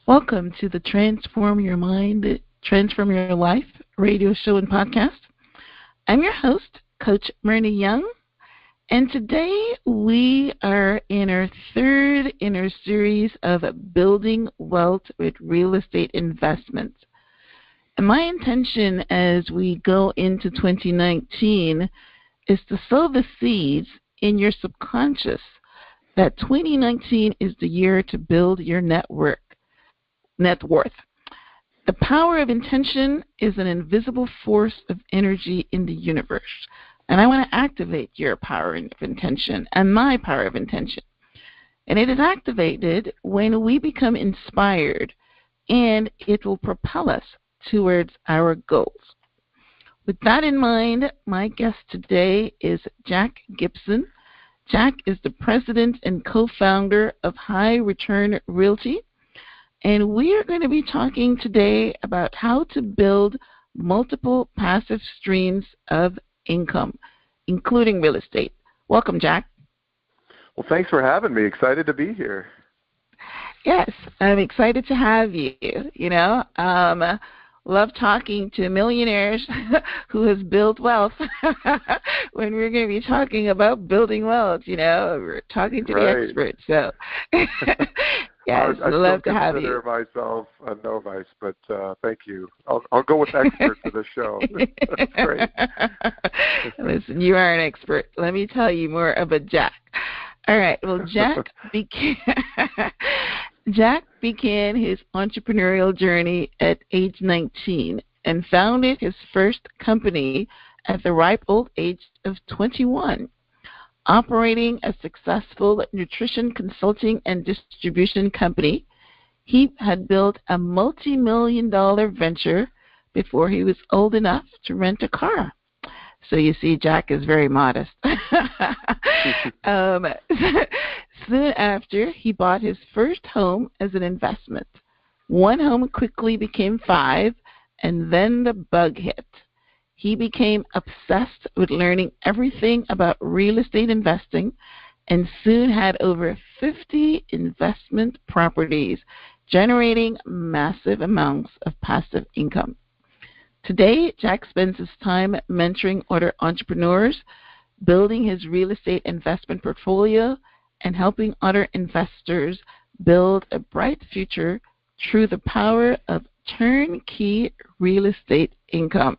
Welcome to the Transform Your Mind, Transform Your Life radio show and podcast. I'm your host, Coach Myrna Young, and today we are in our third in our series of Building Wealth with Real Estate Investments. And my intention as we go into 2019 is to sow the seeds in your subconscious that 2019 is the year to build your net worth. The power of intention is an invisible force of energy in the universe. And I want to activate your power of intention and my power of intention. And it is activated when we become inspired, and it will propel us towards our goals. With that in mind, my guest today is Jack Gibson. Jack is the president and co-founder of High Return Realty. And we are going to be talking today about how to build multiple passive streams of income, including real estate. Welcome, Jack. Well, thanks for having me. Excited to be here. Yes, I'm excited to have you. Love talking to millionaires who has built wealth. When we're going to be talking about building wealth, we're talking to the experts. So, yes, I love to have you. I consider myself a novice, but thank you. I'll go with expert for this show. That's great. Listen, you are an expert. Let me tell you more about Jack. All right. Well, Jack began his entrepreneurial journey at age 19 and founded his first company at the ripe old age of 21. Operating a successful nutrition consulting and distribution company, he had built a multi-million-dollar venture before he was old enough to rent a car. So you see, Jack is very modest. Soon after, he bought his first home as an investment. One home quickly became 5, and then the bug hit. He became obsessed with learning everything about real estate investing and soon had over 50 investment properties, generating massive amounts of passive income. Today, Jack spends his time mentoring other entrepreneurs, building his real estate investment portfolio, and helping other investors build a bright future through the power of turnkey real estate income.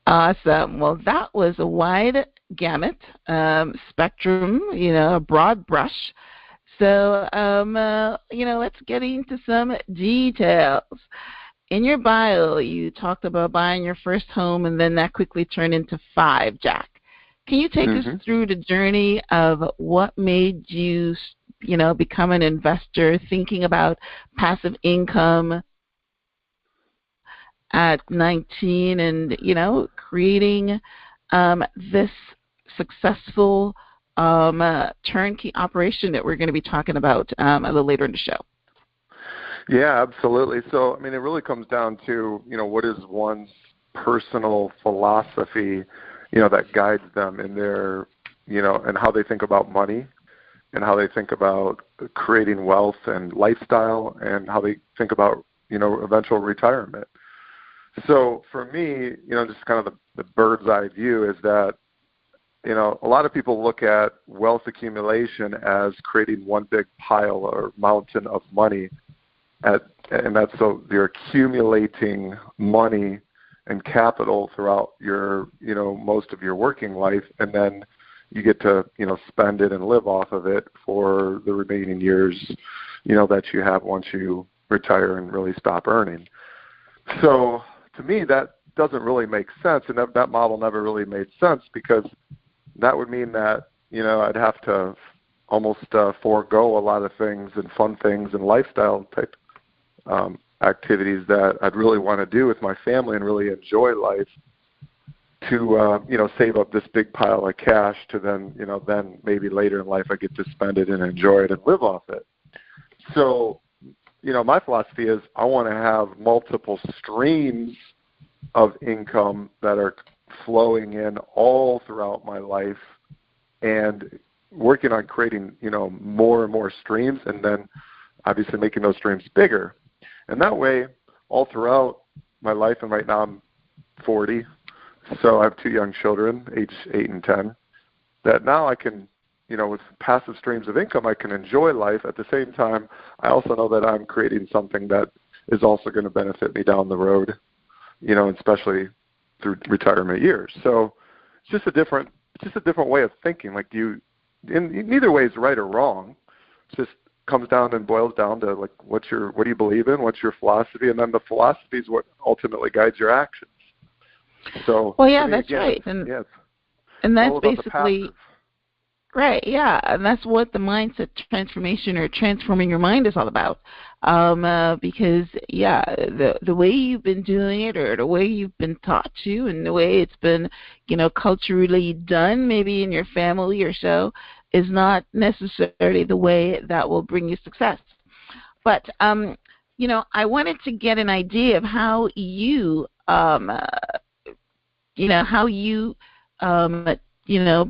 Awesome. Well, that was a wide gamut, spectrum, a broad brush. So, let's get into some details. In your bio, you talked about buying your first home, and then that quickly turned into 5, Jack. Can you take us through the journey of what made you, become an investor, thinking about passive income at 19 and, creating this successful turnkey operation that we're going to be talking about a little later in the show? Yeah, absolutely. So, it really comes down to, what is one's personal philosophy, that guides them in their, and how they think about money and how they think about creating wealth and lifestyle and how they think about, eventual retirement. So for me, just kind of the bird's eye view is that, a lot of people look at wealth accumulation as creating one big pile or mountain of money. And that's so you're accumulating money and capital throughout your, most of your working life, and then you get to, spend it and live off of it for the remaining years, that you have once you retire and really stop earning. So to me, that doesn't really make sense, and that model never really made sense, because that would mean that, I'd have to almost forego a lot of things and fun things and lifestyle type activities that I'd really want to do with my family and really enjoy life, to save up this big pile of cash to then then maybe later in life I get to spend it and enjoy it and live off it. So my philosophy is I want to have multiple streams of income that are flowing in all throughout my life, and working on creating more and more streams, and then obviously making those streams bigger. And that way, all throughout my life, and right now I'm 40, so I have 2 young children, age 8 and 10, that now I can, with passive streams of income, I can enjoy life. At the same time, I also know that I'm creating something that is also going to benefit me down the road, especially through retirement years. So it's just a different way of thinking. Like neither way is right or wrong. It just comes down and boils down to like what do you believe in, what's your philosophy, and then the philosophy is what ultimately guides your actions. So well, yeah, me, that's again, right, and all that's about the basically passive. right. Yeah, and that's what the mindset transformation or transforming your mind is all about. Because the way you've been doing it, or the way you've been taught to, and the way it's been, culturally done, maybe in your family or so, is not necessarily the way that will bring you success. But I wanted to get an idea of how you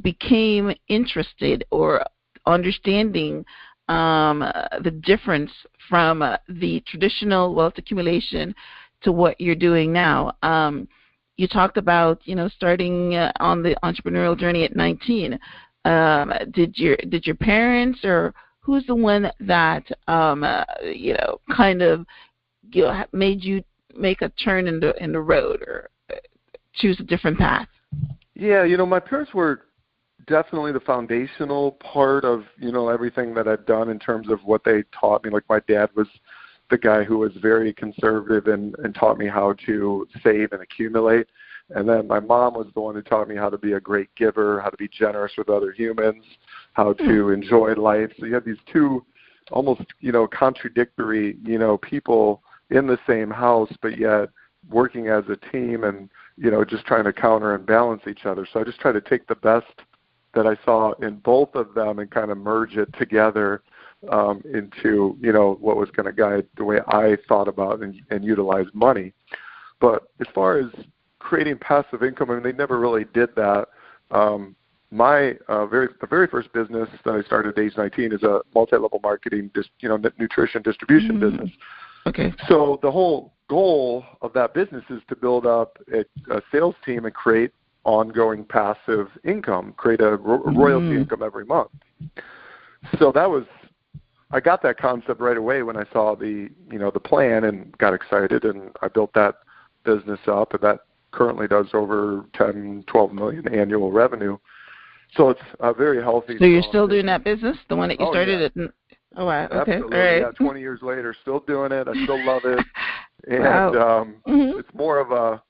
became interested or understanding the difference from the traditional wealth accumulation to what you're doing now. You talked about, starting on the entrepreneurial journey at 19. Did your parents, or who's the one that kind of made you make a turn in the road, or choose a different path? Yeah, my parents were definitely the foundational part of, everything that I'd done in terms of what they taught me. Like my dad was the guy who was very conservative and taught me how to save and accumulate. And then my mom was the one who taught me how to be a great giver, how to be generous with other humans, how to enjoy life. So you have these two almost, contradictory, people in the same house, but yet working as a team and, just trying to counter and balance each other. So I just try to take the best that I saw in both of them and kind of merge it together into, what was going to guide the way I thought about and utilize money. But as far as creating passive income, I mean, they never really did that. My the very first business that I started at age 19 is a multi-level marketing, nutrition distribution business. Okay. So the whole goal of that business is to build up a sales team and create ongoing passive income, create a royalty income every month. So I got that concept right away when I saw the plan and got excited, and I built that business up, and that currently does over 10, 12 million annual revenue. So it's a very healthy. So you're still doing that business, the one that you started at? Oh, wow. Okay. Absolutely. All right. Yeah, 20 years later, still doing it. I still love it. And wow. It's more of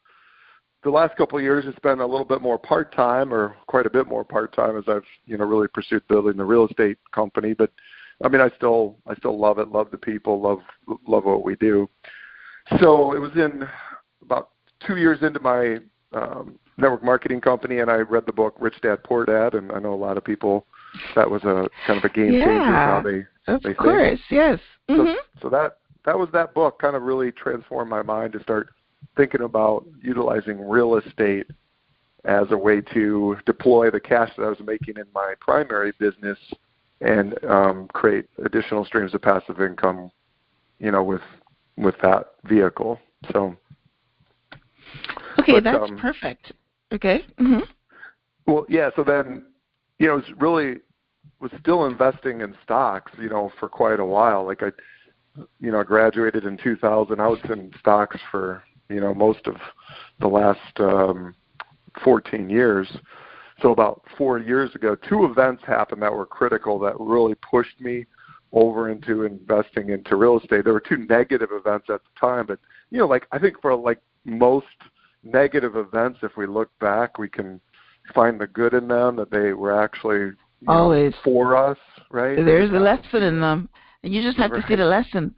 the last couple of years, it's been a little bit more part-time, or quite a bit more part-time, as I've, really pursued building the real estate company. But I mean, I still love it, love the people, love what we do. So it was in about 2 years into my network marketing company, and I read the book Rich Dad Poor Dad, and I know a lot of people, that was a kind of a game changer in how they of course, think. yes. So that was that book kind of really transformed my mind to start thinking about utilizing real estate as a way to deploy the cash that I was making in my primary business and create additional streams of passive income, with that vehicle. So. Okay, that's perfect. Okay. Well, yeah. So then, was still investing in stocks, for quite a while. Like I graduated in 2000. I was in stocks for, most of the last 14 years. So about 4 years ago, 2 events happened that were critical that really pushed me over into investing into real estate. There were 2 negative events at the time, but, I think for most negative events, if we look back, we can find the good in them, that they were actually always for us, right? There's a lesson in them, and you just have to see the lesson.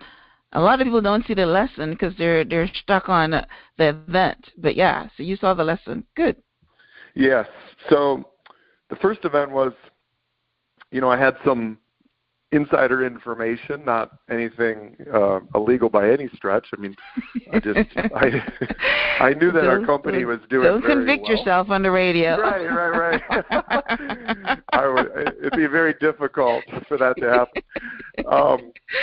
A lot of people don't see the lesson because they're stuck on the event. But yeah, so you saw the lesson. Good. Yes. So the first event was, I had some, insider information, not anything illegal by any stretch. I mean, I knew that our company was doing very well. Don't convict yourself on the radio. Right. It'd be very difficult for that to happen.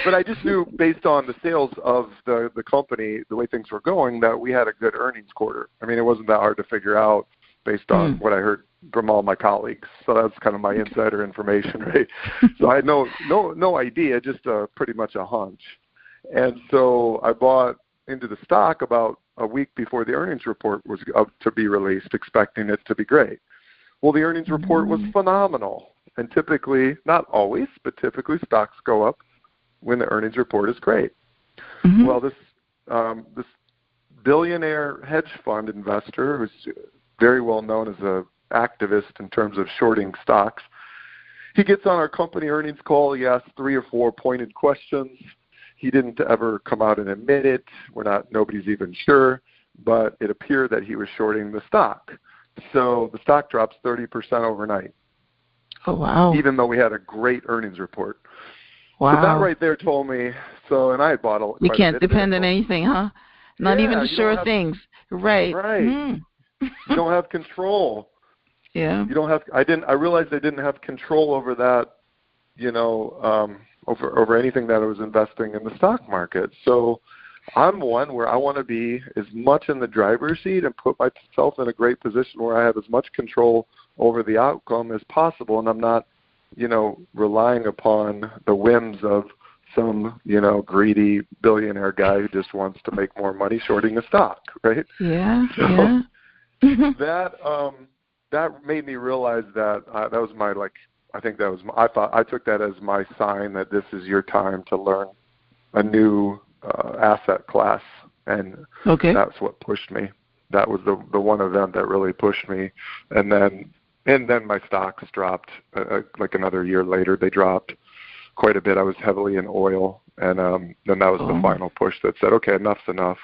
But I just knew, based on the sales of the company, the way things were going, that we had a good earnings quarter. I mean, it wasn't that hard to figure out based on what I heard from all my colleagues. So that's kind of my insider information, right? So I had no idea, just pretty much a hunch. And so I bought into the stock about a week before the earnings report was up to be released, expecting it to be great. Well, the earnings report was phenomenal. And typically, not always, but typically stocks go up when the earnings report is great. Well, this billionaire hedge fund investor, who's very well known as a activist in terms of shorting stocks, he gets on our company earnings call. He asks 3 or 4 pointed questions. He didn't ever come out and admit it. Nobody's even sure, but it appeared that he was shorting the stock. So the stock drops 30% overnight. Oh, wow. Even though we had a great earnings report. Wow. So that right there told me, and I had bought quite you can't a bit depend on anything, huh? Not even the sure things. Right. Right. You don't have control. Yeah. You don't have. I realized I didn't have control over that. Over anything that I was investing in the stock market. So I'm one where I want to be as much in the driver's seat and put myself in a great position where I have as much control over the outcome as possible, and I'm not, relying upon the whims of some, greedy billionaire guy who just wants to make more money shorting a stock, right? Yeah. That made me realize that that was my I took that as my sign that this is your time to learn a new asset class, and that's what pushed me. That was the one event that really pushed me, and then my stocks dropped. Like another year later, they dropped quite a bit. I was heavily in oil, and then that was the final push that said, okay, enough's enough.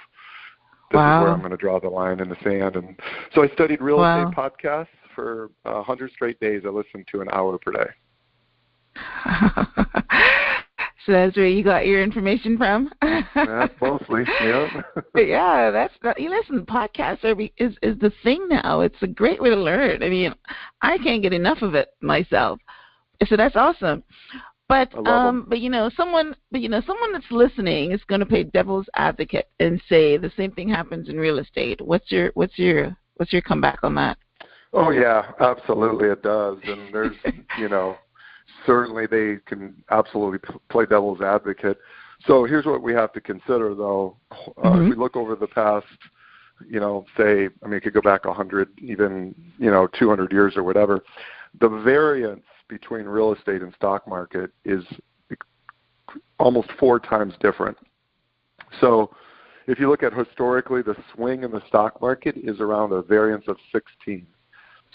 This is where I'm going to draw the line in the sand. And so I studied real estate podcasts for 100 straight days. I listened to an hour per day. So that's where you got your information from? Yeah, mostly, yeah. Yeah, listen, podcasts is the thing now. It's a great way to learn. I mean, I can't get enough of it myself. So that's awesome. But someone that's listening is going to play devil's advocate and say the same thing happens in real estate. What's your comeback on that? Oh yeah, absolutely it does. And there's certainly they can absolutely play devil's advocate. So here's what we have to consider, though. If we look over the past, it could go back 100, even 200 years or whatever. The variance between real estate and stock market is almost 4 times different. So if you look at historically, the swing in the stock market is around a variance of 16.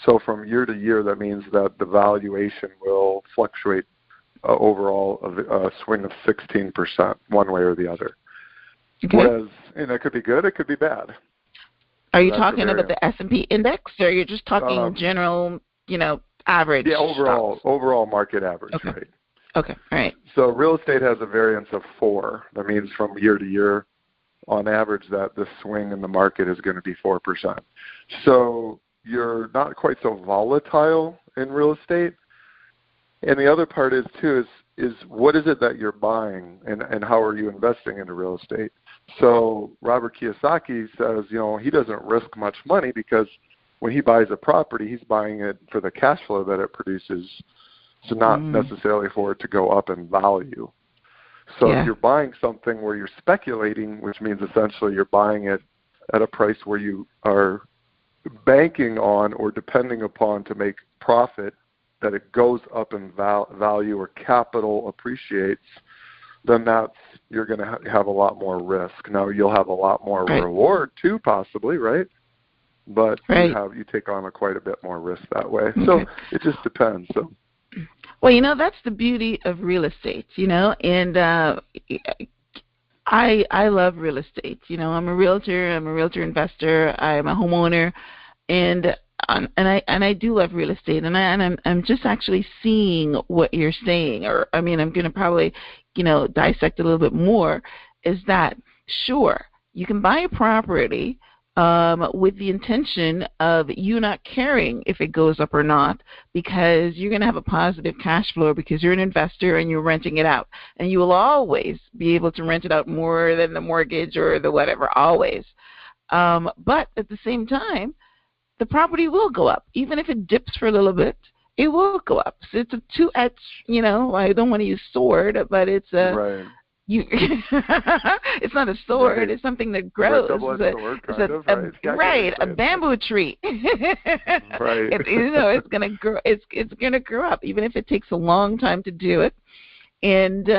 So from year to year, that means that the valuation will fluctuate overall a swing of 16%, one way or the other. Okay. Whereas, it could be good, it could be bad. Are you talking about the S&P index, or you're just talking general, average? Yeah, overall market average, okay. Right? Okay, all right. So real estate has a variance of 4. That means from year to year, on average, that the swing in the market is going to be 4%. So you're not quite so volatile in real estate. And the other part is what is it that you're buying, and how are you investing into real estate? So Robert Kiyosaki says, he doesn't risk much money because when he buys a property, he's buying it for the cash flow that it produces, so not necessarily for it to go up in value. So if you're buying something where you're speculating, which means essentially you're buying it at a price where you are banking on or depending upon to make profit, that it goes up in value or capital appreciates, then you're going to have a lot more risk. Now you'll have a lot more reward too, possibly, right? But you take on quite a bit more risk that way. Okay. So it just depends. So. Well, that's the beauty of real estate, and I love real estate. I'm a realtor investor, I'm a homeowner, and I do love real estate, and I'm just actually seeing what you're saying, or I mean, I'm going to probably, dissect a little bit more. Is that sure? You can buy a property with the intention of you not caring if it goes up or not, because you're going to have a positive cash flow because you're an investor and you're renting it out, and you will always be able to rent it out more than the mortgage or the whatever, always. But at the same time, the property will go up. Even if it dips for a little bit, it will go up. So it's a two-edged, I don't want to use sword, but it's a, right. It's not a sword. Right. It's something that grows. Right, a bamboo tree. Right. It's gonna grow. It's gonna grow up, even if it takes a long time to do it. And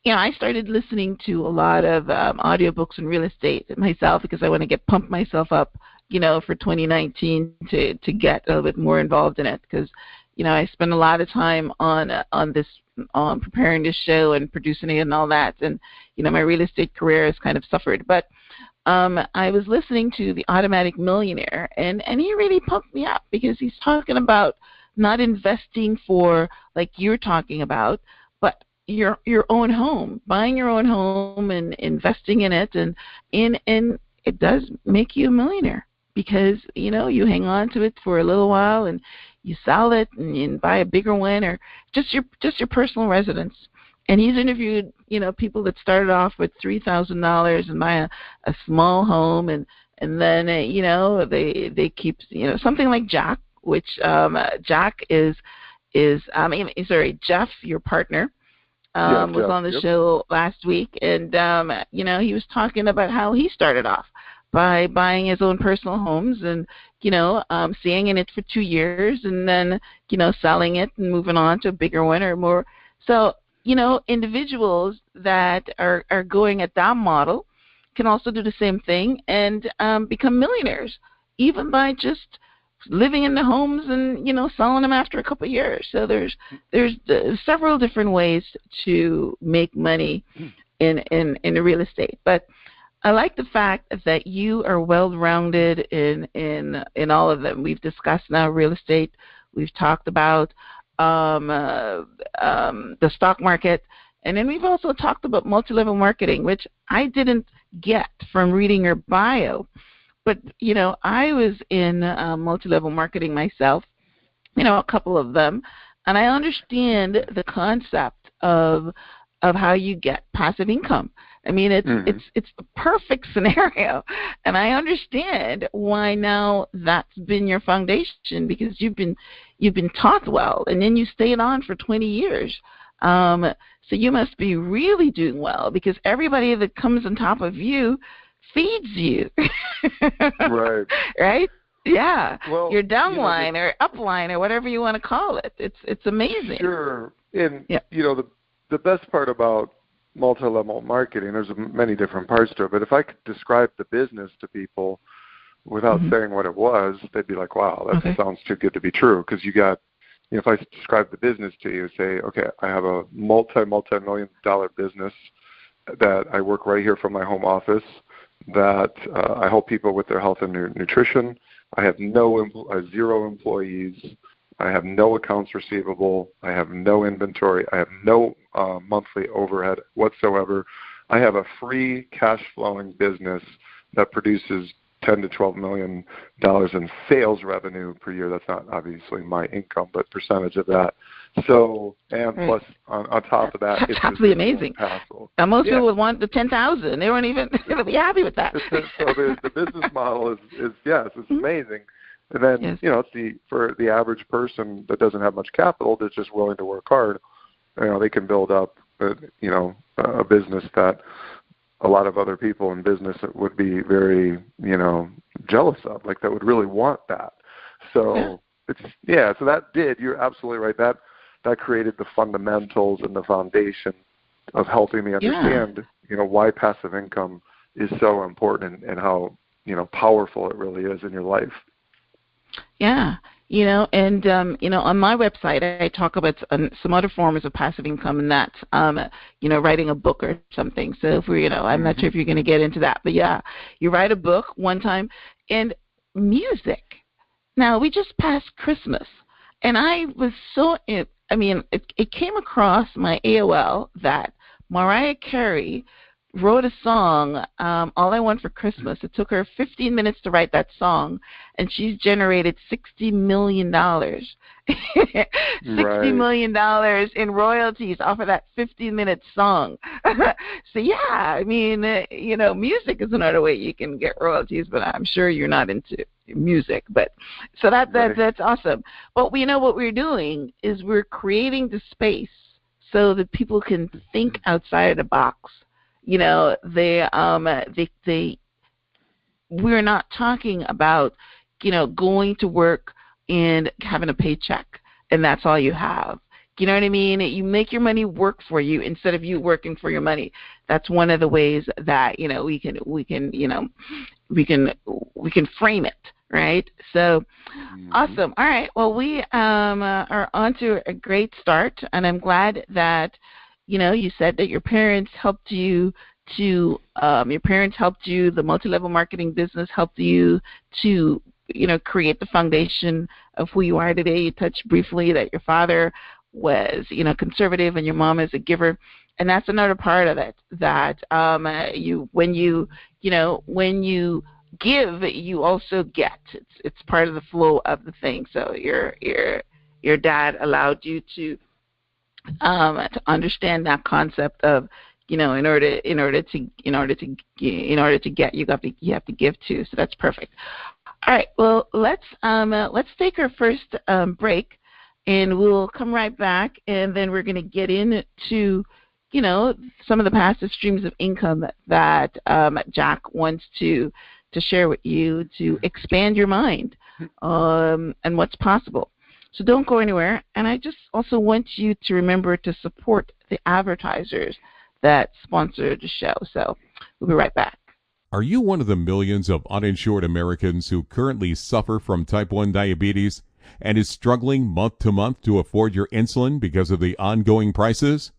I started listening to a lot of audiobooks in real estate myself because I want to pump myself up, for 2019 to get a little bit more involved in it, because I spend a lot of time on preparing this show and producing it and all that, and my real estate career has kind of suffered. But I was listening to The Automatic Millionaire, and he really pumped me up because he's talking about not investing for, like you're talking about, but your own home, buying your own home and investing in it, and it does make you a millionaire because you hang on to it for a little while and you sell it and you buy a bigger one, or just your personal residence. And he's interviewed people that started off with $3,000 and buy a small home, and then they keep something like Jack, which Jack Jeff, your partner. Was on the show last week, and he was talking about how he started off by buying his own personal homes and staying in it for 2 years, and then selling it and moving on to a bigger one or more. So individuals that are going at that model can also do the same thing and become millionaires, even by just living in the homes and selling them after a couple of years. So there's several different ways to make money in real estate. But I like the fact that you are well-rounded in all of them. We've discussed now real estate. We've talked about the stock market, and then we've also talked about multi-level marketing, which I didn't get from reading your bio. But, I was in multi-level marketing myself, a couple of them, and I understand the concept of how you get passive income. I mean, it's the perfect scenario, and I understand why now that's been your foundation, because you've been taught well, and then you stayed on for 20 years. So you must be really doing well, because everybody that comes on top of you feeds you. Right. Right? Yeah. Well, your downline or upline or whatever you want to call it. It's amazing. Sure. And the best part about multi-level marketing, there's many different parts to it, but if I could describe the business to people without saying what it was, they'd be like, wow, that sounds too good to be true. Because you got, if I describe the business to you, say, okay, I have a multi-million-dollar business that I work right here from my home office, that I help people with their health and nutrition. I have zero employees. I have no accounts receivable. I have no inventory. I have no monthly overhead whatsoever. I have a free cash flowing business that produces $10 to $12 million in sales revenue per year. That's not obviously my income, but percentage of that. So, and plus on top of that, it's absolutely amazing. And most people would want the 10,000. They weren't even they'll be happy with that. So the business model is it's amazing. And then it's for the average person that doesn't have much capital, that's just willing to work hard, they can build up a business that a lot of other people in business would be very jealous of, like that would really want that. So so that you're absolutely right. That created the fundamentals and the foundation of helping me understand why passive income is so important and how powerful it really is in your life. Yeah, and on my website I talk about some other forms of passive income, and that's writing a book or something. So if I'm not sure if you're going to get into that, but you write a book one time. And music. Now, we just passed Christmas, and I was it came across my AOL that Mariah Carey wrote a song, All I Want for Christmas. It took her 15 minutes to write that song, and she's generated $60 million. $60 million in royalties off of that 15-minute song. So, yeah, I mean, music is another way you can get royalties, but I'm sure you're not into music. But so that's awesome. But what we're doing is we're creating the space so that people can think outside of the box. We're not talking about, going to work and having a paycheck and that's all you have. You know what I mean? You make your money work for you instead of you working for your money. That's one of the ways that, we can frame it, right? So awesome. All right. Well, we are on to a great start, and I'm glad that you said that your parents helped you the multi-level marketing business helped you to, create the foundation of who you are today. You touched briefly that your father was, conservative and your mom is a giver. And that's another part of it, that when you give, you also get. It's part of the flow of the thing. So your dad allowed you to understand that concept of, in order to get, you have to give too. So that's perfect. All right. Well, let's take our first break, and we'll come right back, and then we're going to get into some of the passive streams of income that Jack wants to share with you to expand your mind and what's possible. So don't go anywhere. And I just also want you to remember to support the advertisers that sponsor the show. So we'll be right back. Are you one of the millions of uninsured Americans who currently suffer from type 1 diabetes and is struggling month to month to afford your insulin because of the ongoing prices?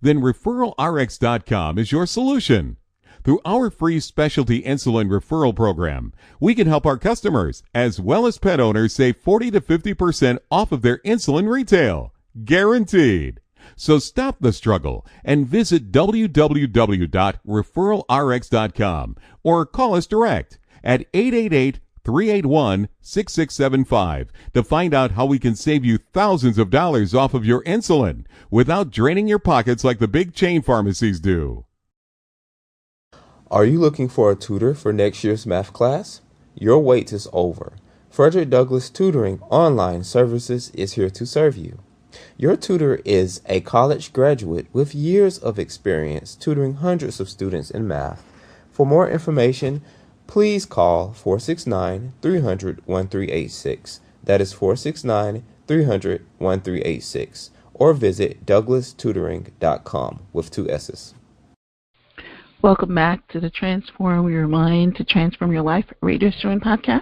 Then ReferralRx.com is your solution. Through our free specialty insulin referral program, we can help our customers as well as pet owners save 40 to 50% off of their insulin retail. Guaranteed. So stop the struggle and visit www.referralrx.com or call us direct at 888-381-6675 to find out how we can save you thousands of dollars off of your insulin without draining your pockets like the big chain pharmacies do. Are you looking for a tutor for next year's math class? Your wait is over. Frederick Douglass Tutoring Online Services is here to serve you. Your tutor is a college graduate with years of experience tutoring hundreds of students in math. For more information, please call 469-300-1386. That is 469-300-1386. Or visit douglastutoring.com with 2 S's. Welcome back to the Transform Your Mind to Transform Your Life radio show and podcast.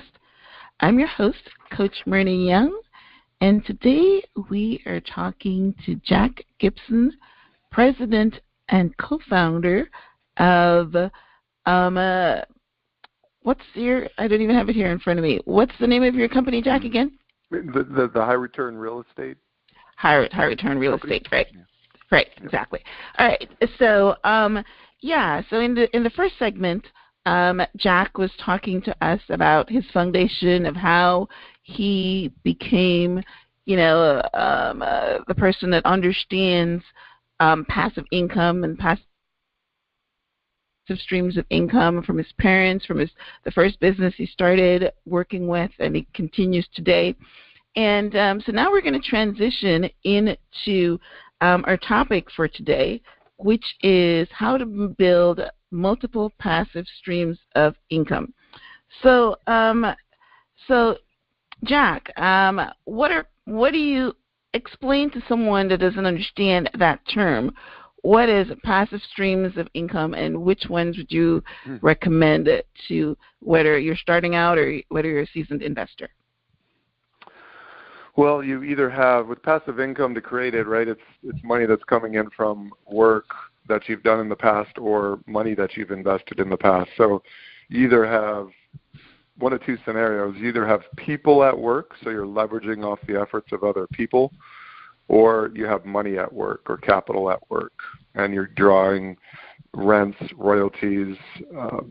I'm your host, Coach Myrna Young, and today we are talking to Jack Gibson, president and co-founder of, I don't even have it here in front of me. What's the name of your company, Jack, again? The High Return Real Estate. High Return Real Estate, right? Yeah. Right, exactly. All right, so, so in the first segment, Jack was talking to us about his foundation of how he became, the person that understands passive income and passive streams of income from his parents, from the first business he started working with, and he continues today. And so now we're going to transition into our topic for today, which is how to build multiple passive streams of income. So, Jack, what do you explain to someone that doesn't understand that term? What is passive streams of income, and which ones would you recommend to whether you're starting out or whether you're a seasoned investor? Well, you either have, with passive income to create it, right, it's money that's coming in from work that you've done in the past or money that you've invested in the past. So you either have one of two scenarios. You either have people at work, so you're leveraging off the efforts of other people, or you have money at work or capital at work, and you're drawing rents, royalties,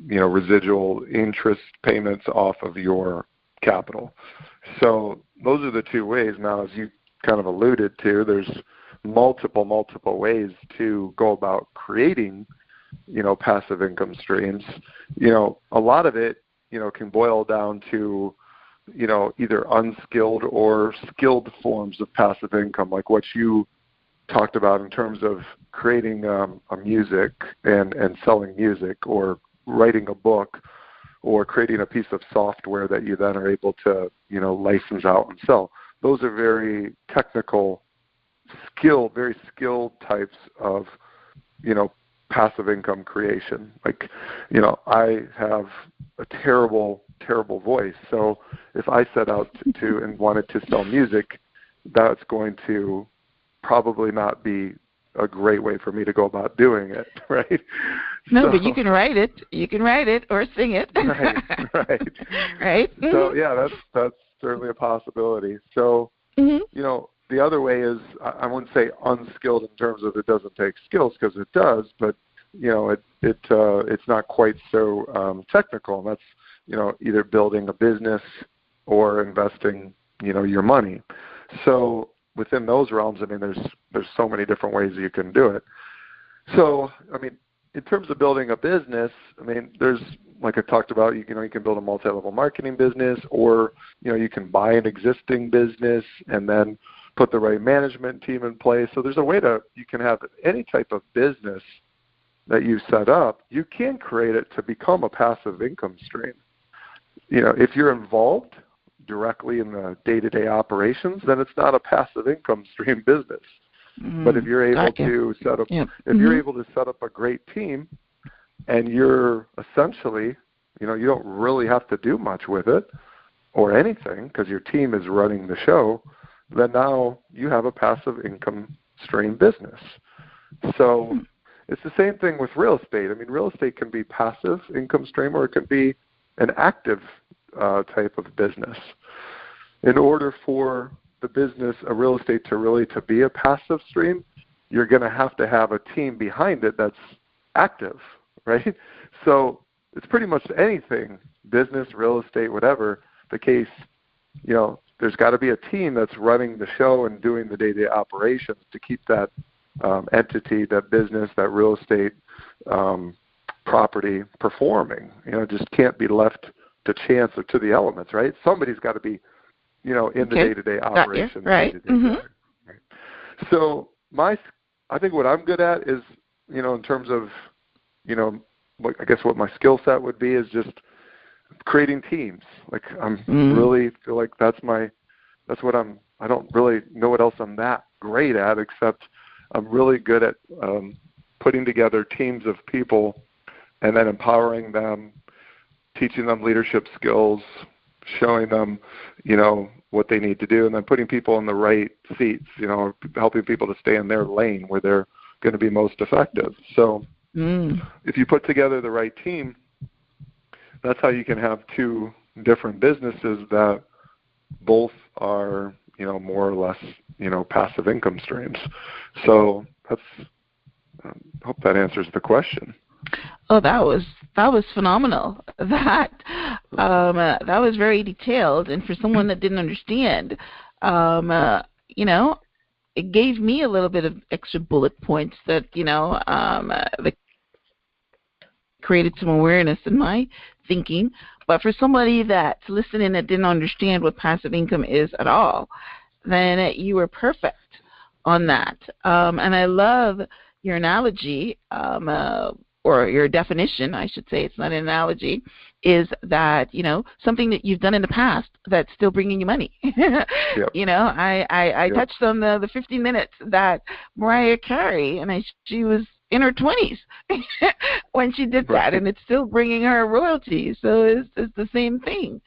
residual interest payments off of your capital. So those are the two ways. Now, as you kind of alluded to, there's multiple ways to go about creating, passive income streams. A lot of it, can boil down to, either unskilled or skilled forms of passive income, like what you talked about in terms of creating a music and selling music, or writing a book, or creating a piece of software that you then are able to, license out and sell. Those are very technical, very skilled types of, passive income creation. Like, I have a terrible voice. So if I set out to and wanted to sell music, that's going to probably not be a great way for me to go about doing it, right? No, but you can write it. You can write it or sing it. Right. Right. Mm-hmm. So yeah, that's certainly a possibility. So the other way is, I wouldn't say unskilled in terms of it doesn't take skills, because it does, but it's not quite so technical. And that's either building a business or investing your money. So within those realms, I mean, there's so many different ways you can do it. So I mean, in terms of building a business, I mean, there's, like I talked about, you can build a multi-level marketing business, or you can buy an existing business and then put the right management team in place. So there's a way you can have any type of business that you set up, you can create it to become a passive income stream. If you're involved directly in the day-to-day operations, then it's not a passive income stream business. But if you're able to set up, you're able to set up a great team, and you're essentially, you don't really have to do much with it or anything, because your team is running the show, then now you have a passive income stream business. So it's the same thing with real estate. I mean, real estate can be passive income stream, or it can be an active type of business. In order for the business of real estate to be a passive stream, you're going to have a team behind it that's active, right? So it's pretty much anything, business, real estate, whatever the case, there's got to be a team that's running the show and doing the day-to-day operations to keep that entity, that business, that real estate property performing. It just can't be left to chance or to the elements, right? Somebody's got to be, in the day-to-day operations. Right. Right. So I think what I'm good at is, in terms of, I guess what my skill set would be is just creating teams. Like really feel like I don't really know what else I'm that great at, except I'm really good at putting together teams of people and then empowering them, teaching them leadership skills, showing them, what they need to do, and then putting people in the right seats, helping people to stay in their lane where they're going to be most effective. So if you put together the right team, that's how you can have two different businesses that both are, more or less, passive income streams. So that's, hope that answers the question. Oh, that was phenomenal. That was very detailed, and for someone that didn't understand, it gave me a little bit of extra bullet points that that created some awareness in my thinking. But for somebody that's listening that didn't understand what passive income is at all, then you were perfect on that. And I love your analogy. Or your definition, I should say, it's not an analogy, is that, something that you've done in the past that's still bringing you money. Yep. I touched on the 15 minutes that Mariah Carey, and she was in her 20s when she did that, and it's still bringing her royalties. So it's the same thing.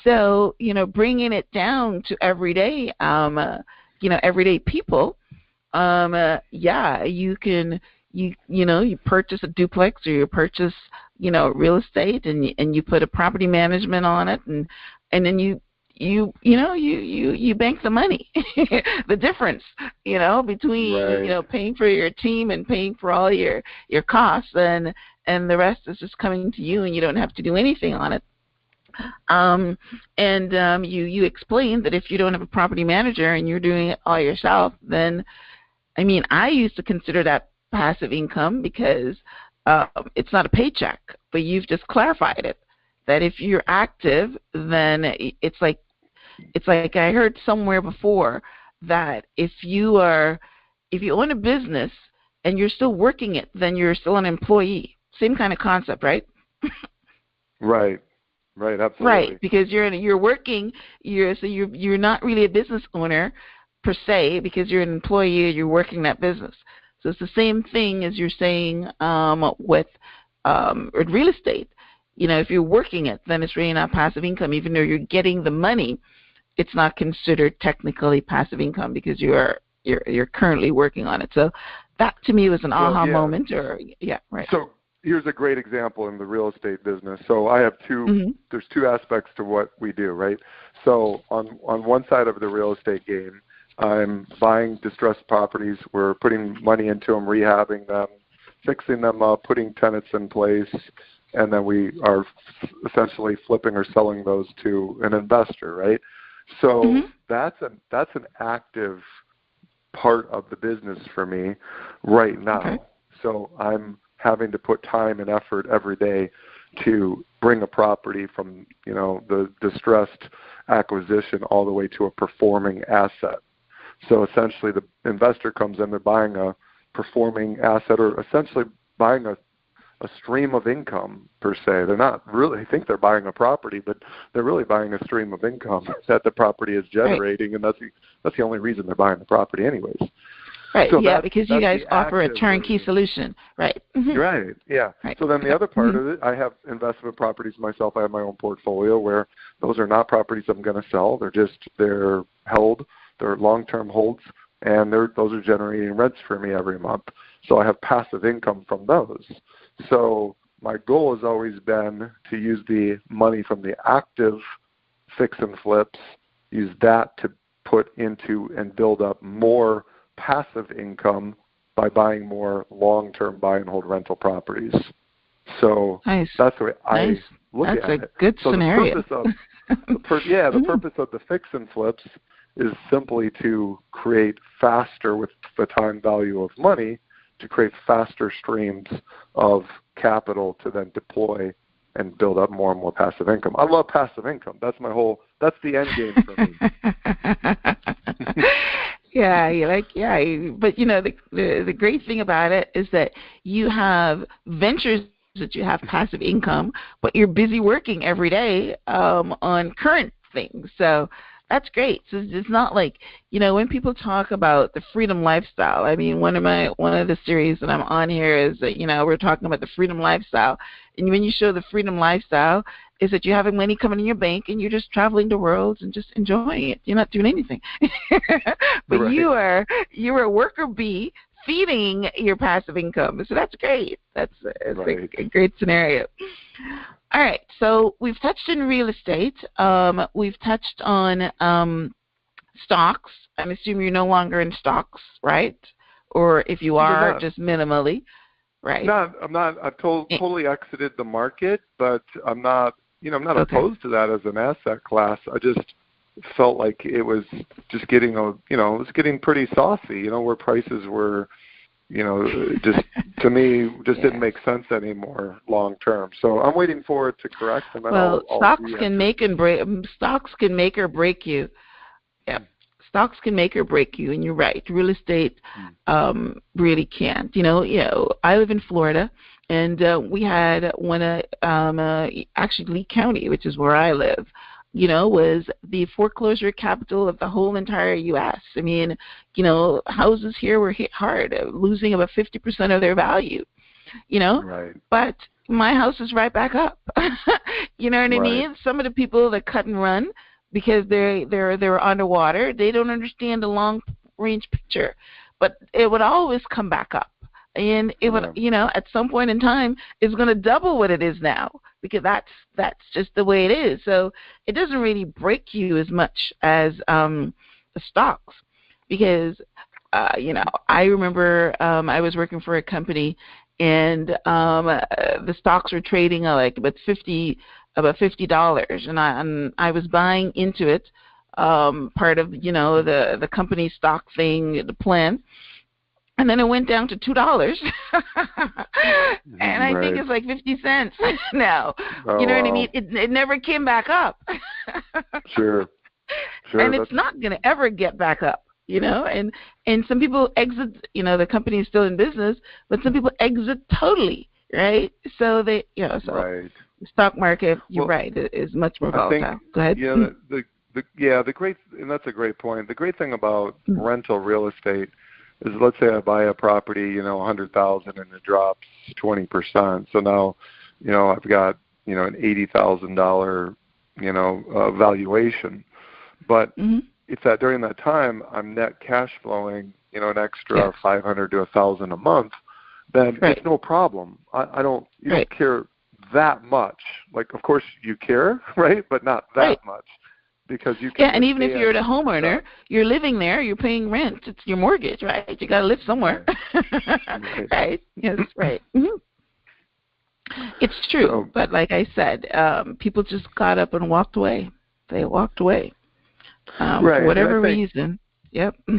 So, bringing it down to everyday, everyday people, you can, you purchase a duplex, or you purchase, real estate, and you put a property management on it, and then you bank the money, the difference, between paying for your team and paying for all your costs, and the rest is just coming to you, and you don't have to do anything on it. You explained that if you don't have a property manager and you're doing it all yourself, then, I used to consider that passive income because it's not a paycheck, but you've just clarified it, that if you're active, then it's like I heard somewhere before that if you own a business and you're still working it, then you're still an employee. Same kind of concept, right? Right, absolutely. Right, because you're working, you're not really a business owner per se, because you're an employee, you're working that business. So it's the same thing as you're saying with real estate. If you're working it, then it's really not passive income. Even though you're getting the money, it's not considered technically passive income because you're currently working on it. So that to me was an aha moment. Right. So here's a great example in the real estate business. So I have there's two aspects to what we do, right? So on one side of the real estate game, I'm buying distressed properties. We're putting money into them, rehabbing them, fixing them up, putting tenants in place, and then we are essentially flipping or selling those to an investor, right? So that's an active part of the business for me right now. Okay. So I'm having to put time and effort every day to bring a property from, the distressed acquisition all the way to a performing asset. So essentially the investor comes in, they're buying a performing asset, or essentially buying a stream of income per se. They're not really, I think they're buying a property, but they're really buying a stream of income that the property is generating, and that's the only reason they're buying the property anyways. Right, so because you guys offer a turnkey solution. Right. Right, yeah. Right. So then the other part of it, I have investment properties myself. I have my own portfolio where those are not properties I'm going to sell. They're held, they're long-term holds, and those are generating rents for me every month. So I have passive income from those. So my goal has always been to use the money from the active fix and flips, use that to put into and build up more passive income by buying more long-term buy and hold rental properties. So that's the way I look at it. That's a good scenario. The purpose of the fix and flips is simply to create faster, with the time value of money, to create faster streams of capital to then deploy and build up more and more passive income. I love passive income. That's the end game for me. But the great thing about it is that you have ventures that you have passive income, but you're busy working every day on current things. So that's great. So it's not like, when people talk about the freedom lifestyle, one of the series that I'm on here is that, we're talking about the freedom lifestyle. And when you show the freedom lifestyle, is that you have money coming in your bank and you're just traveling the world and just enjoying it. You're not doing anything. But right. you're a worker bee feeding your passive income. So that's great. That's right. a great scenario. All right, so we've touched on real estate. We've touched on stocks. I'm assuming you're no longer in stocks, right? Or if you are, just minimally, right? I'm not. I've totally exited the market, but I'm not. I'm not opposed to that as an asset class. I just felt like it was just getting it was getting pretty saucy. Where prices were. Just to me, just didn't make sense anymore long term. So I'm waiting for it to correct. And then stocks can make and break. Stocks can make or break you. Yeah, stocks can make or break you, and you're right. Real estate really can't. I live in Florida, and we had actually Lee County, which is where I live. Was the foreclosure capital of the whole entire U.S. Houses here were hit hard, losing about 50% of their value, Right. But my house is right back up. You know what I mean? Some of the people that cut and run because they're underwater, they don't understand the long-range picture. But it would always come back up. and it would, at some point in time, it's going to double what it is now, because that's just the way it is. So it doesn't really break you as much as the stocks, because I remember I was working for a company, and the stocks were trading like about $50, and I was buying into it, part of the company stock thing, the plan. And then it went down to $2, and I think it's like 50 cents now. Oh, you know wow. what I mean? It never came back up. Sure. And it's not going to ever get back up. And some people exit. The company is still in business, but some people exit totally, right? So they, right. The stock market, you're right, is much more volatile. Go ahead. Yeah, the great, and that's a great point. The great thing about rental real estate is, let's say I buy a property, $100,000, and it drops 20%. So now, I've got, an $80,000, valuation. But if that during that time I'm net cash flowing, an extra $500 to $1,000 a month, then it's no problem. I don't, you don't care that much. Like, of course you care, right? But not that much. Because you can and even if you're a homeowner, you're living there, you're paying rent. It's your mortgage, right? You got to live somewhere, right? Yes, right. It's true, but like I said, people just got up and walked away. They walked away for whatever reason. Yep. They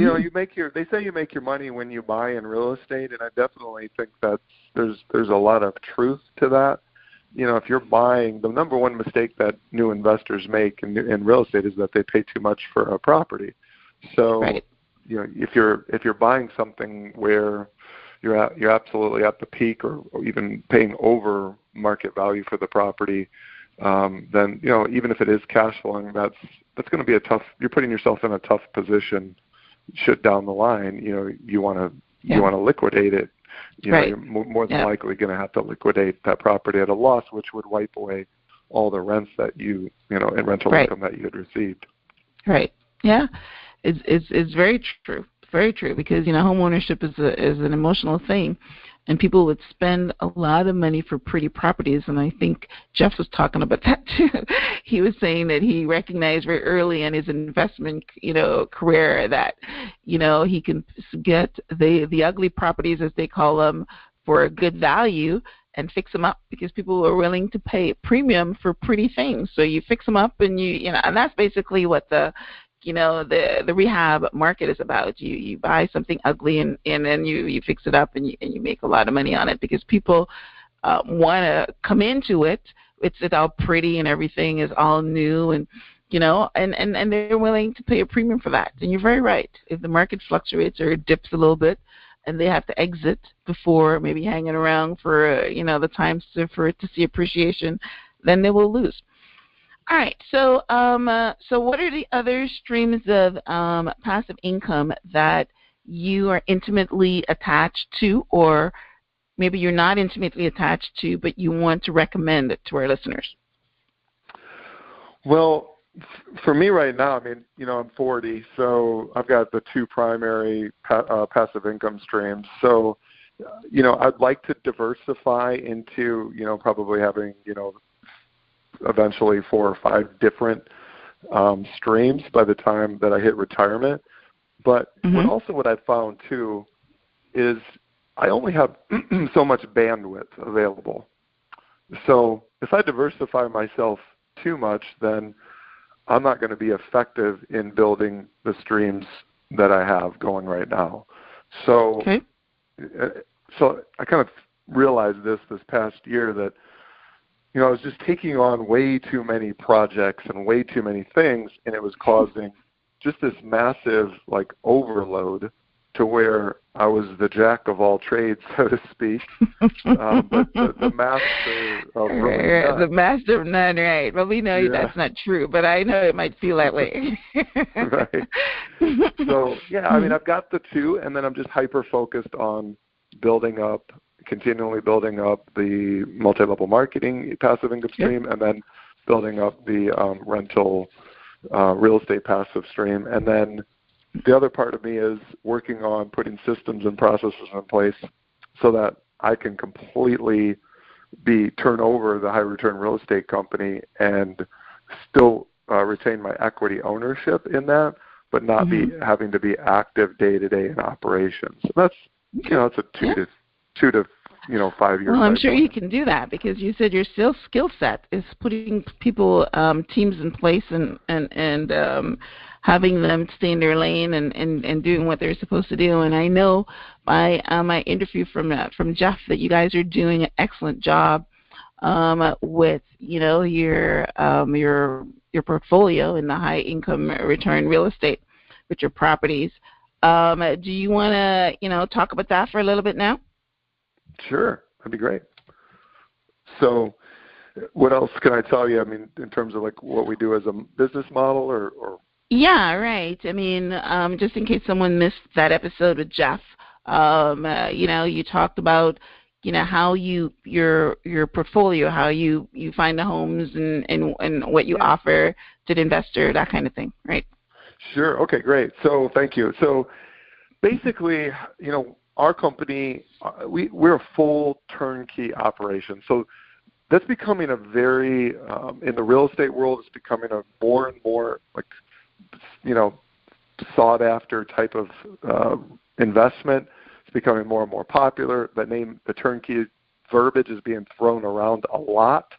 say you make your money when you buy in real estate, and I definitely think that there's a lot of truth to that. If you're buying, the number one mistake that new investors make in real estate is that they pay too much for a property. So, if you're buying something where you're absolutely at the peak, or even paying over market value for the property, then even if it is cash flowing, that's going to be you're putting yourself in a tough position. Should down the line, you want to liquidate it. You're more than likely going to have to liquidate that property at a loss, which would wipe away all the rents that in rental income that you had received. Right. Yeah. It's very true. Very true, because home ownership is an emotional thing, and people would spend a lot of money for pretty properties. And I think Jeff was talking about that too. He was saying that he recognized very early in his investment, career, that, he can get the ugly properties, as they call them, for a good value and fix them up, because people are willing to pay a premium for pretty things. So you fix them up, and and that's basically what the rehab market is about. You buy something ugly, and then you fix it up, and you make a lot of money on it, because people want to come into it. It's all pretty, and everything is all new, and and they're willing to pay a premium for that. And you're very right. If the market fluctuates or dips a little bit, and they have to exit before maybe hanging around for the time for it to see appreciation, then they will lose. All right, so what are the other streams of passive income that you are intimately attached to, or maybe you're not intimately attached to, but you want to recommend it to our listeners? Well, for me right now, I'm 40, so I've got the two primary passive income streams. So, I'd like to diversify into, probably having, eventually 4 or 5 different streams by the time that I hit retirement. But what I found too is I only have so much bandwidth available. So if I diversify myself too much, then I'm not going to be effective in building the streams that I have going right now. So, so I kind of realized this past year that, I was just taking on way too many projects and way too many things, and it was causing just this massive overload, to where I was the jack of all trades, so to speak, but the master of really none. The master of none, right? Well, we know that's not true, but I know it might feel that way. Right. So, I've got the two, and then I'm just hyper-focused on continually building up the multi-level marketing passive income stream, and then building up the rental real estate passive stream. And then the other part of me is working on putting systems and processes in place so that I can completely turn over the high return real estate company and still retain my equity ownership in that, but not be having to be active day to day in operations. So that's it's a two to 5 years. Well, I'm sure you can do that because you said your skill set is putting people teams in place and having them stay in their lane and doing what they're supposed to do. And I know by my interview from Jeff that you guys are doing an excellent job with your portfolio in the high income return real estate with your properties. Do you want to talk about that for a little bit now? Sure, that'd be great. So, what else can I tell you? I mean, in terms of like what we do as a business model, or Yeah, right. I mean, just in case someone missed that episode with Jeff, you talked about how your portfolio, how you find the homes and what you offer to the investor, that kind of thing, right? Sure. Okay, great. So thank you. So basically, our company, we're a full turnkey operation. So that's becoming a very, in the real estate world, it's becoming a more and more sought after type of investment. It's becoming more and more popular. The turnkey verbiage is being thrown around a lot.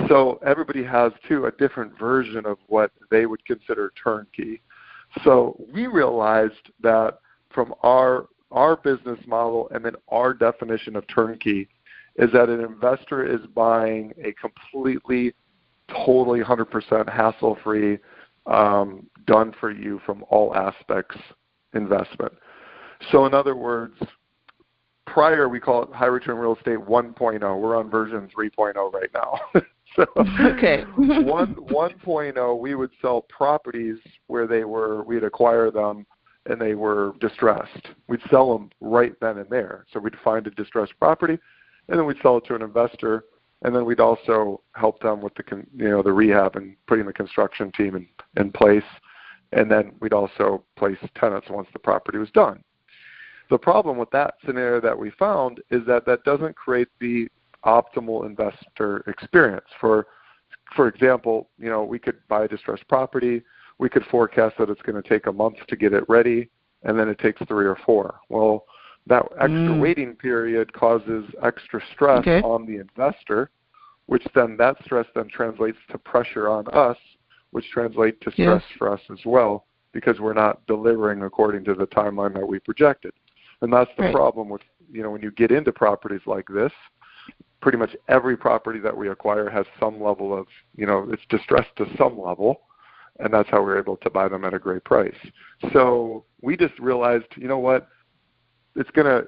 So everybody has, a different version of what they would consider turnkey. So we realized that from our business model and then our definition of turnkey is that an investor is buying a completely, totally 100% hassle-free, done for you from all aspects investment. So in other words, prior we call it High Return Real Estate 1.0. We're on version 3.0 right now. So okay. 1.0, we would sell properties where we'd acquire them and they were distressed. We'd sell them right then and there. So we'd find a distressed property and then we'd sell it to an investor, and then we'd also help them with the rehab and putting the construction team in place, and then we'd also place tenants once the property was done. The problem with that scenario that we found is that doesn't create the optimal investor experience. For example, we could buy a distressed property. We could forecast that it's going to take a month to get it ready, and then it takes 3 or 4. Well, that extra waiting period causes extra stress on the investor, which then that stress then translates to pressure on us, which translates to stress for us as well, because we're not delivering according to the timeline that we projected. And that's the problem with, when you get into properties like this, pretty much every property that we acquire has some level of, it's distressed to some level, and that's how we're able to buy them at a great price. So we just realized, what, it's going to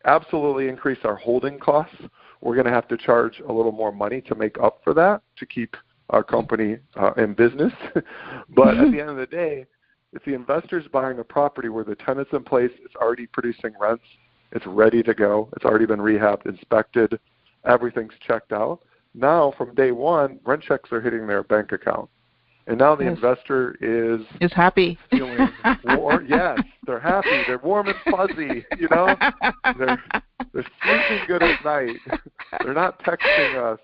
absolutely increase our holding costs. We're going to have to charge a little more money to make up for that, to keep our company in business. But at the end of the day, if the investor's buying a property where the tenant's in place, it's already producing rents, it's ready to go, it's already been rehabbed, inspected, everything's checked out. Now, from day one, rent checks are hitting their bank account. And now the investor is happy. Feeling warm. Yes, they're happy. They're warm and fuzzy, They're sleeping good at night. They're not texting us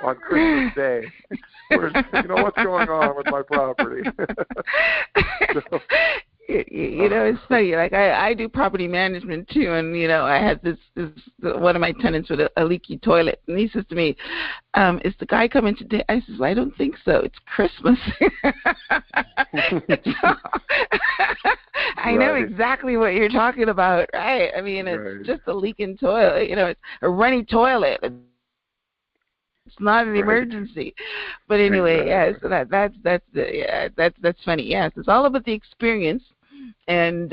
on Christmas Day. What's going on with my property? So, it's funny. Like I do property management too, and I had this one of my tenants with a leaky toilet, and he says to me, "Is the guy coming today?" I says, "I don't think so. It's Christmas." I know exactly what you're talking about, right? I mean, it's just a leaking toilet. It's a runny toilet. It's not an emergency, but anyway, yes. That's funny. Yes, it's all about the experience, and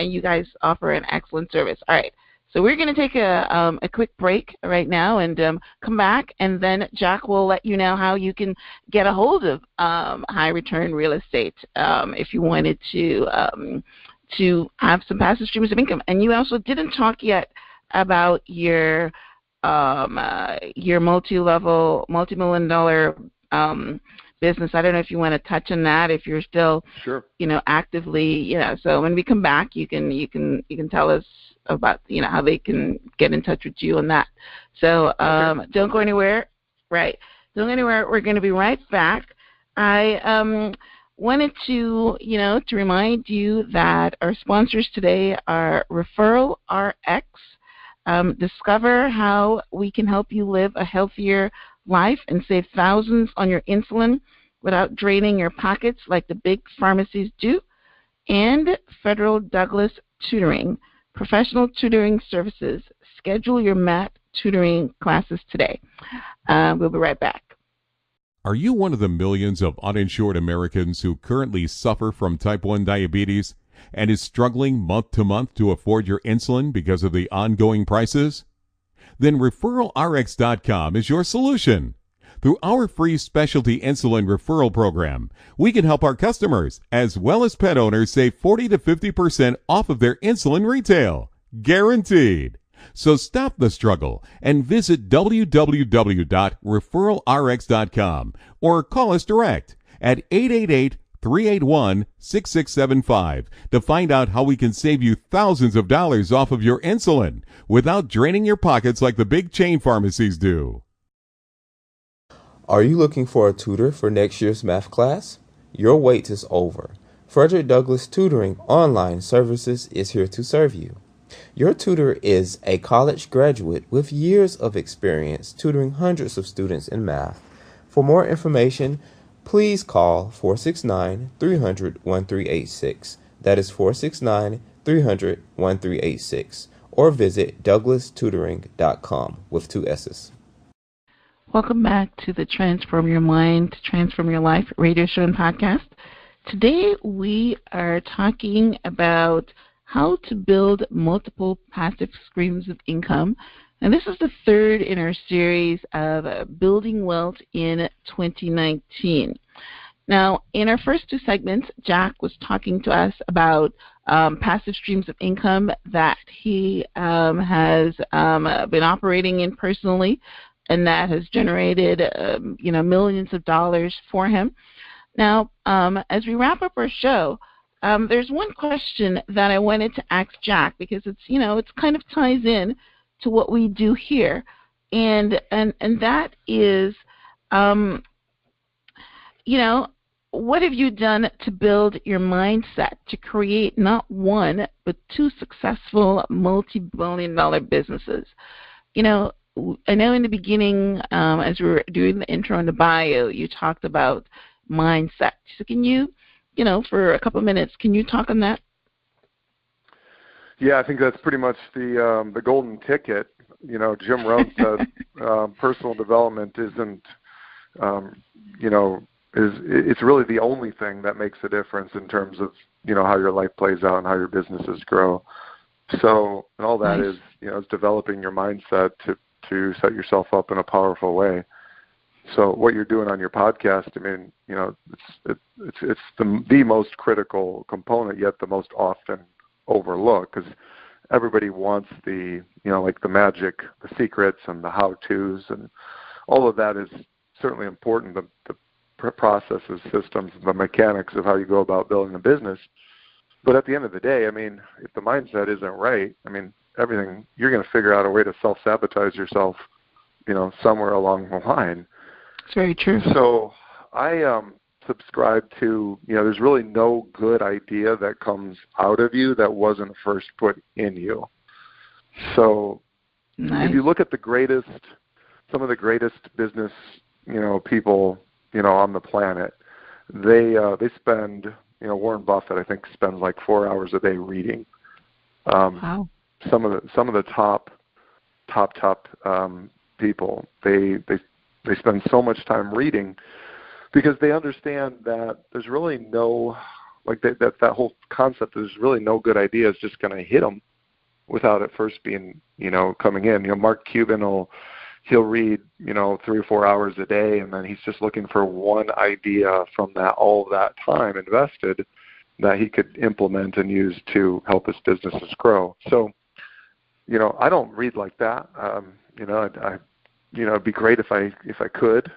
you guys offer an excellent service. All right, so we're going to take a quick break right now and come back, and then Jack will let you know how you can get a hold of High Return Real Estate if you wanted to have some passive streams of income. And you also didn't talk yet about your multi-million-dollar business. I don't know if you want to touch on that, if you're still, Sure. Actively, So when we come back, you can tell us about, how they can get in touch with you on that. So don't go anywhere. Right. Don't go anywhere. We're going to be right back. I wanted to, to remind you that our sponsors today are Referral RX. Discover how we can help you live a healthier life and save thousands on your insulin without draining your pockets like the big pharmacies do. And Federal Douglas Tutoring, professional tutoring services. Schedule your math tutoring classes today. We'll be right back. Are you one of the millions of uninsured Americans who currently suffer from type 1 diabetes and is struggling month to month to afford your insulin because of the ongoing prices? Then ReferralRx.com is your solution. Through our free specialty insulin referral program, we can help our customers as well as pet owners save 40 to 50% off of their insulin retail. Guaranteed. So stop the struggle and visit www.referralrx.com or call us direct at 888-381-6675 to find out how we can save you thousands of dollars off of your insulin without draining your pockets like the big chain pharmacies do. Are you looking for a tutor for next year's math class? Your wait is over. Frederick Douglass Tutoring Online Services is here to serve you. Your tutor is a college graduate with years of experience tutoring hundreds of students in math. For more information, please call 469-300-1386. That is 469-300-1386. Or visit douglastutoring.com with 2 S's. Welcome back to the Transform Your Mind, Transform Your Life radio show and podcast. Today we are talking about how to build multiple passive streams of income. And this is the third in our series of Building Wealth in 2019. Now, in our first two segments, Jack was talking to us about passive streams of income that he has been operating in personally, and that has generated, millions of dollars for him. Now, as we wrap up our show, there's one question that I wanted to ask Jack because it's kind of ties in to what we do here, and that is, what have you done to build your mindset to create not one but two successful multi-billion-dollar businesses? I know in the beginning, as we were doing the intro and the bio, you talked about mindset. So can you, for a couple of minutes, can you talk on that? Yeah, I think that's pretty much the golden ticket. Jim Rohn said personal development isn't, it's really the only thing that makes a difference in terms of, how your life plays out and how your businesses grow. So, and all that is, is developing your mindset to set yourself up in a powerful way. So what you're doing on your podcast, it's the most critical component, yet the most often overlooked, because everybody wants the, like the magic, the secrets and the how-tos, and all of that is certainly important, the processes, systems, the mechanics of how you go about building a business. But at the end of the day, if the mindset isn't right, everything, you're going to figure out a way to self-sabotage yourself, somewhere along the line. It's very true. So I subscribe to, there's really no good idea that comes out of you that wasn't first put in you. So if you look at some of the greatest business, people, on the planet, they spend, Warren Buffett, I think, spends like 4 hours a day reading. Wow. Some of the top people, they spend so much time reading because they understand that there's really no, like that whole concept, there's really no good idea is just going to hit them without it first being, coming in. Mark Cuban he'll read, 3 or 4 hours a day, and then he's just looking for one idea from all that time invested that he could implement and use to help his businesses grow. So, I don't read like that. It'd be great if I could.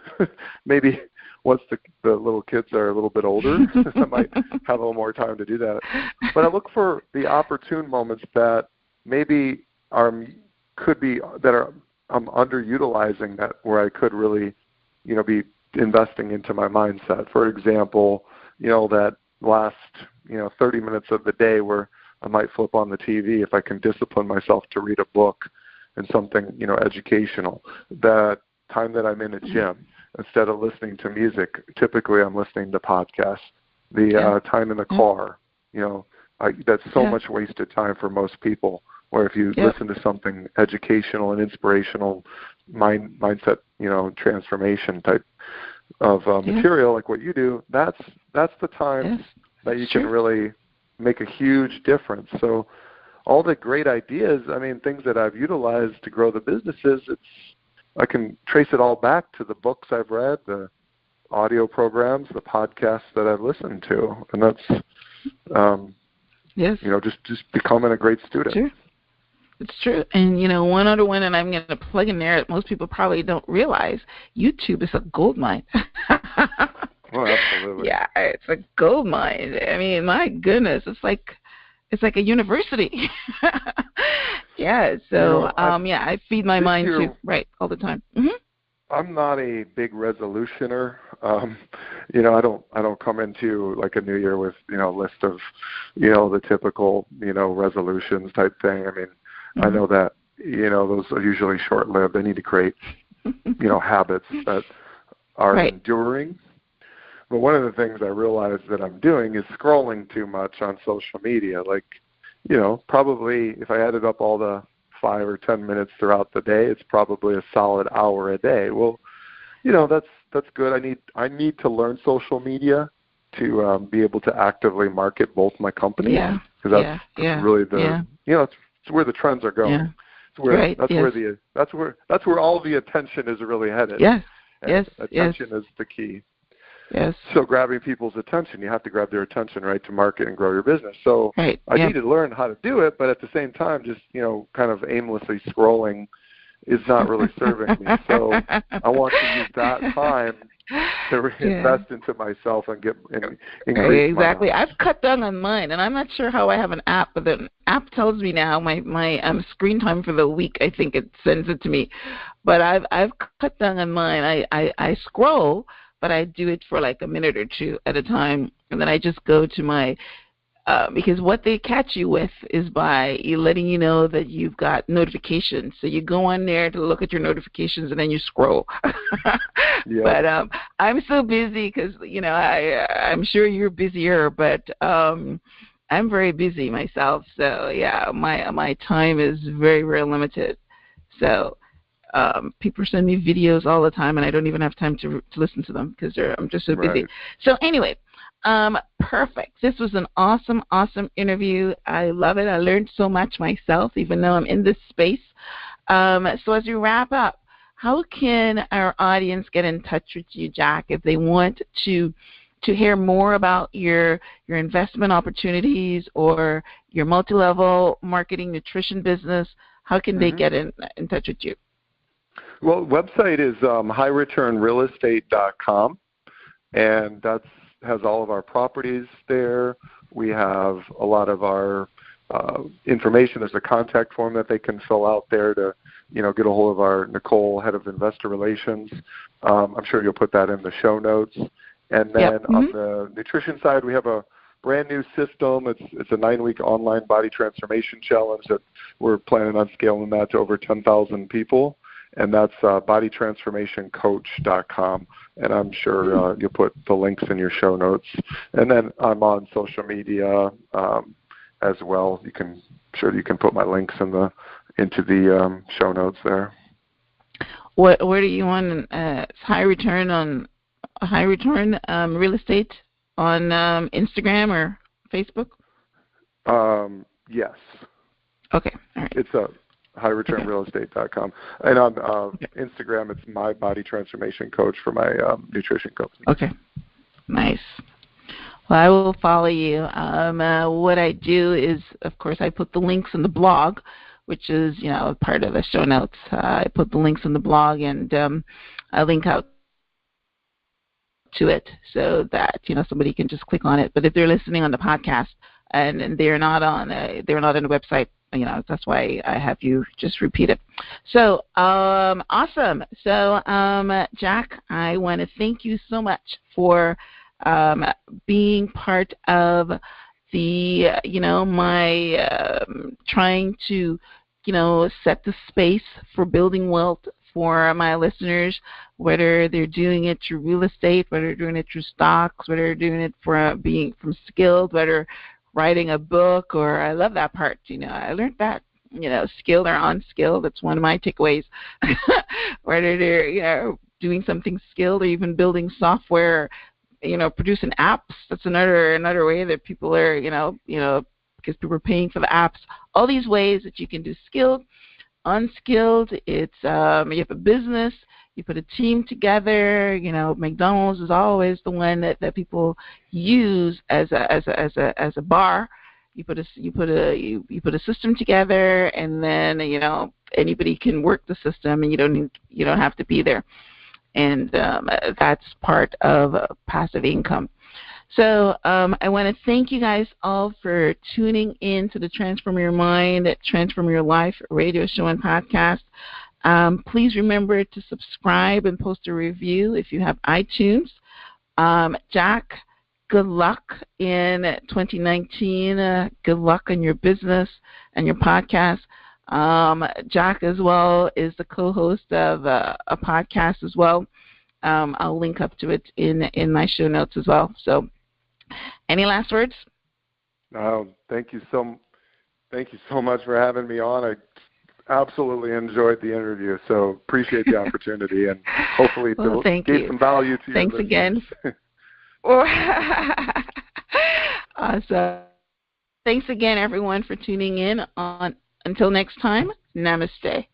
Maybe once the little kids are a little bit older, I might have a little more time to do that. But I look for the opportune moments that maybe I'm underutilizing, that where I could really, be investing into my mindset. For example, that last 30 minutes of the day where I might flip on the TV, if I can discipline myself to read a book and something educational. That time that I'm in a gym, instead of listening to music, typically I'm listening to podcasts. The time in the car, that's so much wasted time for most people. Where if you listen to something educational and inspirational, mindset, transformation type of material like what you do, that's the time that you can really make a huge difference. So all the great ideas, things that I've utilized to grow the businesses, I can trace it all back to the books I've read, the audio programs, the podcasts that I've listened to, and that's just becoming a great student. Sure. It's true. And, one other one, and I'm going to plug in there that most people probably don't realize, YouTube is a gold mine. Oh, absolutely. Yeah, it's a gold mine. My goodness, it's like a university. So, I feed my mind too, all the time. Mm-hmm. I'm not a big resolutioner. I don't come into like a new year with, list of, the typical, resolutions type thing. I know that, those are usually short-lived. I need to create, habits that are enduring. But one of the things I realize that I'm doing is scrolling too much on social media. Like, probably if I added up all the 5 or 10 minutes throughout the day, it's probably a solid hour a day. Well, that's good. I need to learn social media to be able to actively market both my companies. Yeah. Because that's really it's where the trends are going. Yeah. That's where all the attention is really headed. Yes. And attention is the key. Yes. So grabbing people's attention, you have to grab their attention, to market and grow your business. So I need to learn how to do it, but at the same time, just, kind of aimlessly scrolling is not really serving me. So I want to use that time to reinvest into myself and increase exactly. my I've cut down on mine, and I'm not sure how I have an app, but the app tells me now my screen time for the week. I think it sends it to me, but I've cut down on mine. I scroll, but I do it for like a minute or two at a time, and then I just go to my because what they catch you with is by letting you know that you've got notifications. So you go on there to look at your notifications, and then you scroll. But I'm so busy because, I'm sure you're busier, but I'm very busy myself. So, my time is very, very limited. So people send me videos all the time, and I don't even have time to listen to them because I'm just so busy. So anyway, perfect. This was an awesome, awesome interview. I love it. I learned so much myself, even though I'm in this space. So as we wrap up, how can our audience get in touch with you, Jack, if they want to hear more about your investment opportunities or your multi-level marketing nutrition business? How can they get in touch with you? Well, website is highreturnrealestate.com, and that has all of our properties there. We have a lot of our information. There's a contact form that they can fill out there to, get a hold of our Nicole, head of investor relations. I'm sure you'll put that in the show notes. And then on the nutrition side, we have a brand new system. It's a 9-week online body transformation challenge that we're planning on scaling that to over 10,000 people. And that's bodytransformationcoach.com. And I'm sure you'll put the links in your show notes. And then I'm on social media as well. You can put my links into the show notes there. Where do you want High Return Real Estate on Instagram or Facebook? Yes. Okay. All right. It's highreturnrealestate.com. And on Instagram, it's my body transformation coach for my nutrition company. Okay. Nice. Well, I will follow you. What I do is, of course, I put the links in the blog, which is, part of the show notes. I put the links in the blog, and I link out to it so that somebody can just click on it. But if they're listening on the podcast and they're not on the website, that's why I have you just repeat it. So awesome. So Jack, I want to thank you so much for being part of the my trying to set the space for building wealth for my listeners, whether they're doing it through real estate, whether they're doing it through stocks, whether they're doing it for being from skilled, whether writing a book, or I love that part. I learned that skilled or unskilled. That's one of my takeaways. Whether they're doing something skilled or even building software, producing apps. That's another way that people are because people are paying for the apps. All these ways that you can do skilled, unskilled. It's you have a business, you put a team together. McDonald's is always the one that people use as a bar. You put a system together, and then anybody can work the system, and you don't have to be there, and that's part of passive income. So I want to thank you guys all for tuning in to the Transform Your Mind, Transform Your Life radio show and podcast. Please remember to subscribe and post a review if you have iTunes. Jack, good luck in 2019. Good luck in your business and your podcast. Jack as well is the co-host of a podcast as well. I'll link up to it in my show notes as well. So any last words? Thank you so much for having me on. I absolutely enjoyed the interview, so appreciate the opportunity, and hopefully it gave some value to you. Thanks again. Awesome. Thanks again, everyone, for tuning in. Until next time, namaste.